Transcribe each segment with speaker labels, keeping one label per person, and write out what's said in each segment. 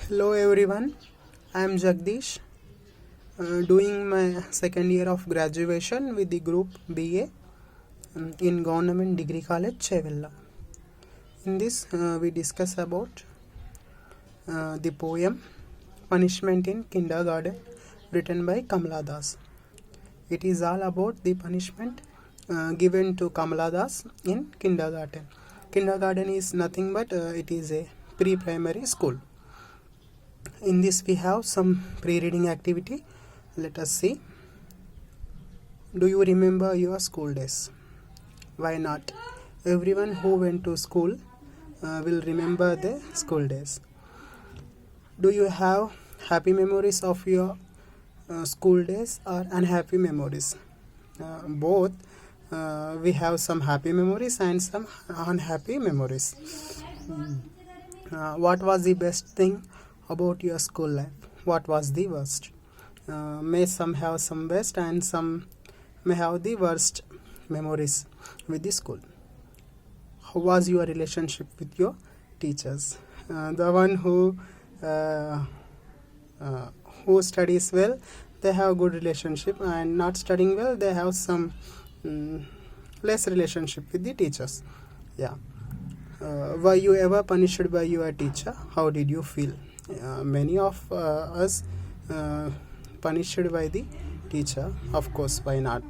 Speaker 1: Hello everyone, I am Jagdish, doing my second year of graduation with the group BA in Government Degree College, Chevella. In this, we discuss about the poem Punishment in Kindergarten written by Kamala Das. It is all about the punishment given to Kamala Das in kindergarten. Kindergarten is nothing but it is a pre-primary school. In this we have some pre-reading activity. Let us see. Do you remember your school days? Why not? Everyone who went to school will remember the school days. Do you have happy memories of your school days or unhappy memories? Both. We have some happy memories and some unhappy memories. What was the best thing about your school life? What was the worst? May some have some best and some may have the worst memories with the school. How was your relationship with your teachers? The one who studies well, they have good relationship, and not studying well, they have some less relationship with the teachers. Yeah. Were you ever punished by your teacher? How did you feel? Many of us punished by the teacher. Of course, why not?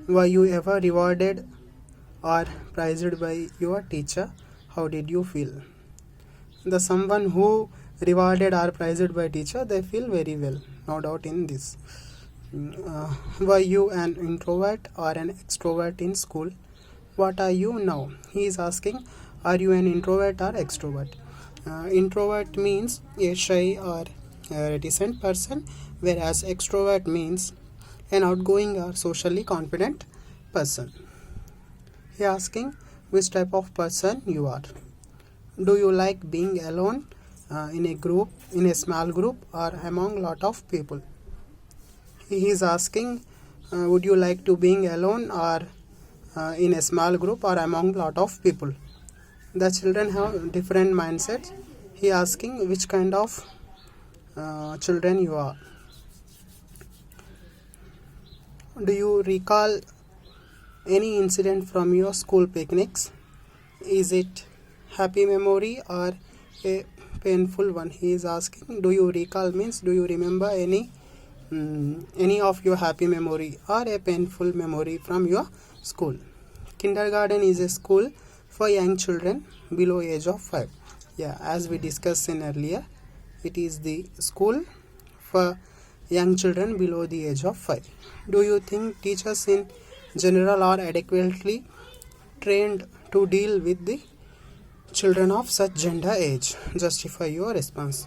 Speaker 1: Were you ever rewarded or praised by your teacher? How did you feel? The someone who rewarded or praised by teacher, they feel very well, no doubt in this. Were you an introvert or an extrovert in school? What are you now? He is asking, are you an introvert or extrovert? Introvert means a shy or a reticent person, whereas extrovert means an outgoing or socially confident person. He is asking which type of person you are. Do you like being alone in a group, in a small group, or among lot of people? He is asking, would you like to being alone or in a small group or among lot of people? The children have different mindsets. He asking which kind of children you are. Do you recall any incident from your school picnics? Is it happy memory or a painful one? He is asking. Do you recall means do you remember any of your happy memory or a painful memory from your school? Kindergarten is a school for young children below age of 5. Yeah, as we discussed in earlier, it is the school for young children below the age of 5. Do you think teachers in general are adequately trained to deal with the children of such gender age? Justify your response.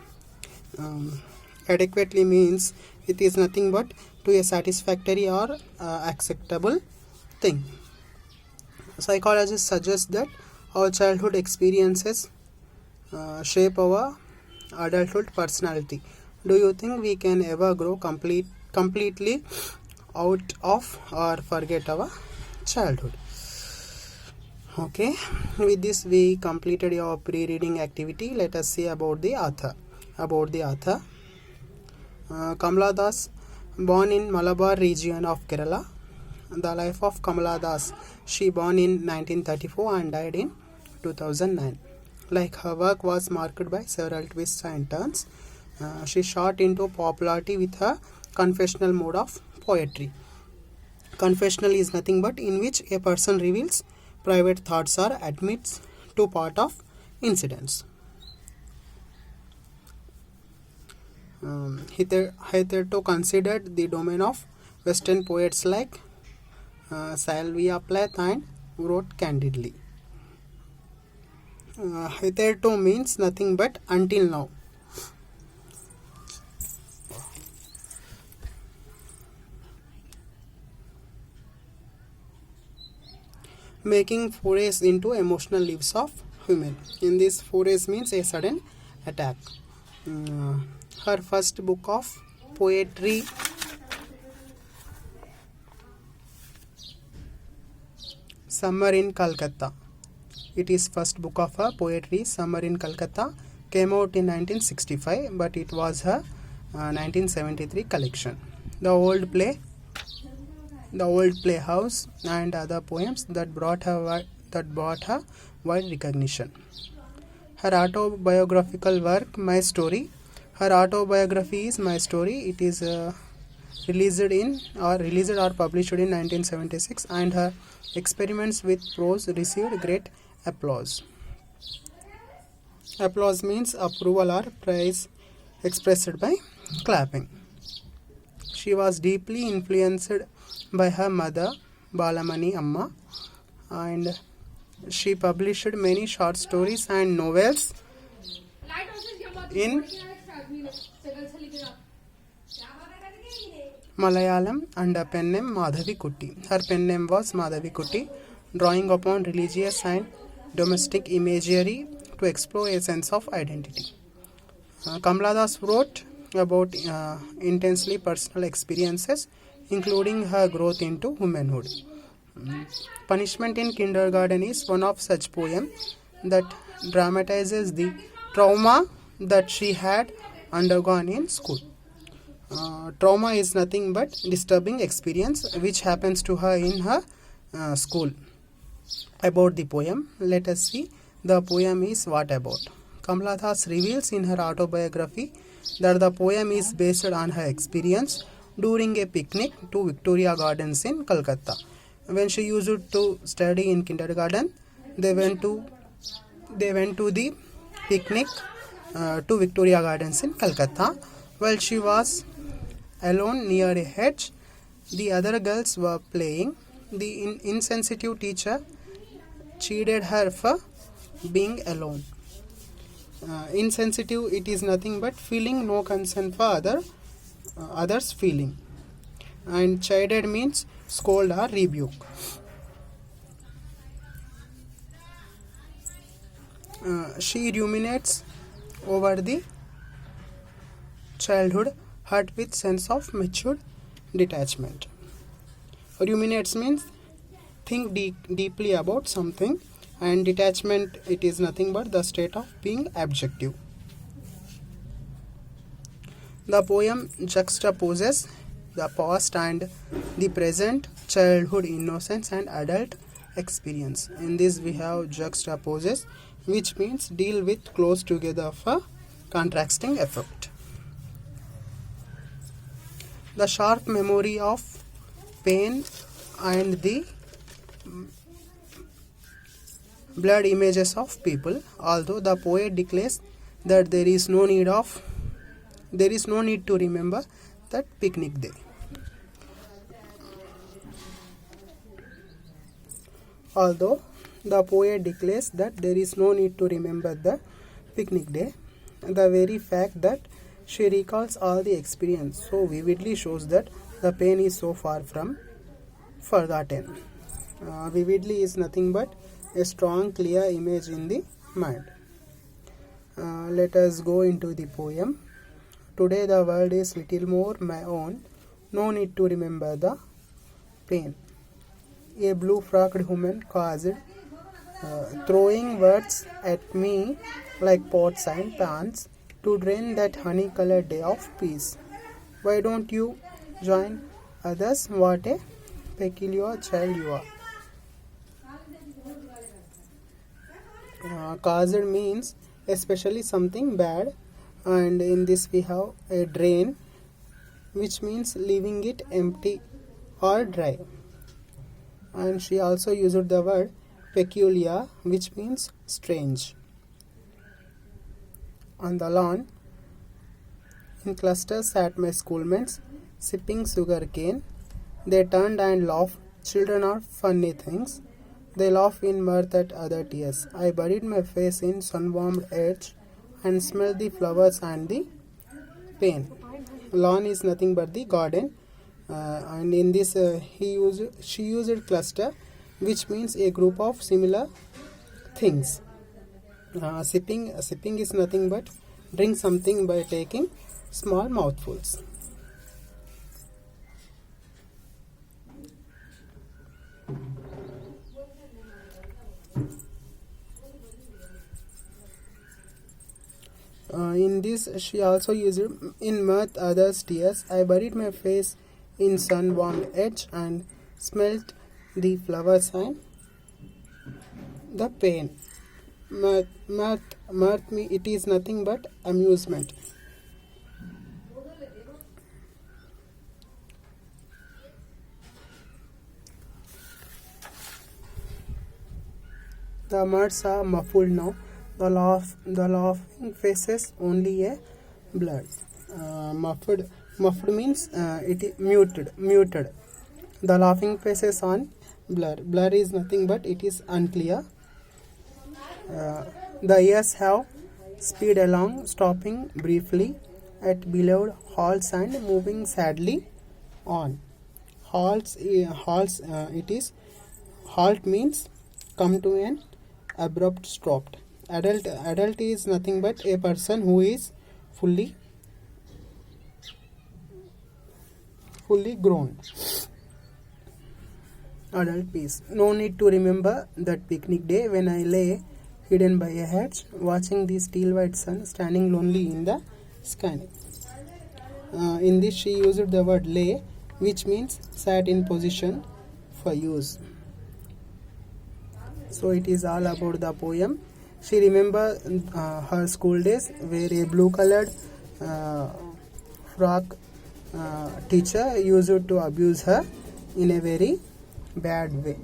Speaker 1: Adequately means it is nothing but to a satisfactory or acceptable thing. Psychologists suggest that our childhood experiences shape our adulthood personality. Do you think we can ever grow completely out of or forget our childhood? Okay, with this we completed our pre-reading activity. Let us see about the author. Kamala Das, born in Malabar region of Kerala. The life of Kamala Das. She born in 1934 and died in 2009. Like her work was marked by several twists and turns. She shot into popularity with her confessional mode of poetry. Confessional is nothing but in which a person reveals private thoughts or admits to part of incidents. Hitherto considered the domain of Western poets like Sylvia Plath and wrote candidly. Hitherto means nothing but until now. Making forays into emotional lives of women. In this, forays means a sudden attack. Her first book of poetry Summer in Calcutta. It is first book of her poetry, Summer in Calcutta, came out in 1965, but it was her 1973 collection. The Old Play, The Old Playhouse, and other poems that brought her wide recognition. Her autobiographical work, My Story. Her autobiography is My Story. It is released or published in 1976, and her experiments with prose received great applause. Applause means approval or praise expressed by clapping. She was deeply influenced by her mother, Balamani Amma, and she published many short stories and novels in Malayalam under pen name Madhavi Kutty. Her pen name was Madhavi Kutty, drawing upon religious and domestic imagery to explore a sense of identity. Kamala Das wrote about intensely personal experiences, including her growth into womanhood. Punishment in Kindergarten is one of such poems that dramatizes the trauma that she had undergone in school. Trauma is nothing but disturbing experience which happens to her in her school. About the poem, let us see the poem is what about. Kamala Das reveals in her autobiography that the poem is based on her experience during a picnic to Victoria Gardens in Calcutta. When she used to study in kindergarten, they went to the picnic to Victoria Gardens in Calcutta. While she was alone near a hedge, the other girls were playing. The insensitive teacher chided her for being alone. Insensitive, it is nothing but feeling no concern for others' feeling. And chided means scold or rebuke. She ruminates over the childhood hurt with sense of matured detachment. Ruminates means think deeply about something, and detachment, it is nothing but the state of being objective. The poem juxtaposes the past and the present, childhood innocence and adult experience. In this we have juxtaposes, which means deal with close together for contrasting effect. The sharp memory of pain and the blurred images of people. Although the poet declares that there is no need to remember that picnic day. Although the poet declares that there is no need to remember the picnic day, the very fact that she recalls all the experience so vividly shows that the pain is so far from forgotten. Vividly is nothing but a strong, clear image in the mind. Let us go into the poem. Today the world is little more my own. No need to remember the pain. A blue-frocked woman caused throwing words at me like pots and pans to drain that honey-colored day of peace. Why don't you join others? What a peculiar child you are. Caused means especially something bad, and in this we have a drain, which means leaving it empty or dry. And she also used the word peculiar, which means strange. On the lawn, in clusters sat my schoolmates, sipping sugar cane. They turned and laughed. Children are funny things. They laugh in mirth at other tears. I buried my face in sun-warmed edge and smelled the flowers and the pain. Lawn is nothing but the garden, and in this she used cluster, which means a group of similar things. Sipping is nothing but drink something by taking small mouthfuls. In this, she also used in mirth others' tears. I buried my face in sun-warmed edge and smelt the flowers and the pain. Mirth me, it is nothing but amusement. The mirths are muffled now. The laughing faces only a blur. Muffled means it is muted. The laughing faces on blur. Blur is nothing but it is unclear. The years have speed along, stopping briefly at beloved halls and moving sadly on. Halts, it is halt means come to an abrupt stop. Adult is nothing but a person who is fully grown. Adult piece. No need to remember that picnic day when I lay hidden by a hedge, watching the steel white sun standing lonely in the sky. In this, she used the word lay, which means sat in position for use. So it is all about the poem. She remembered her school days where a blue colored frock teacher used to abuse her in a very bad way.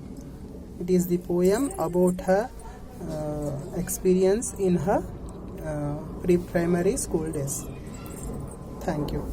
Speaker 1: It is the poem about her experience in her pre-primary school days. Thank you.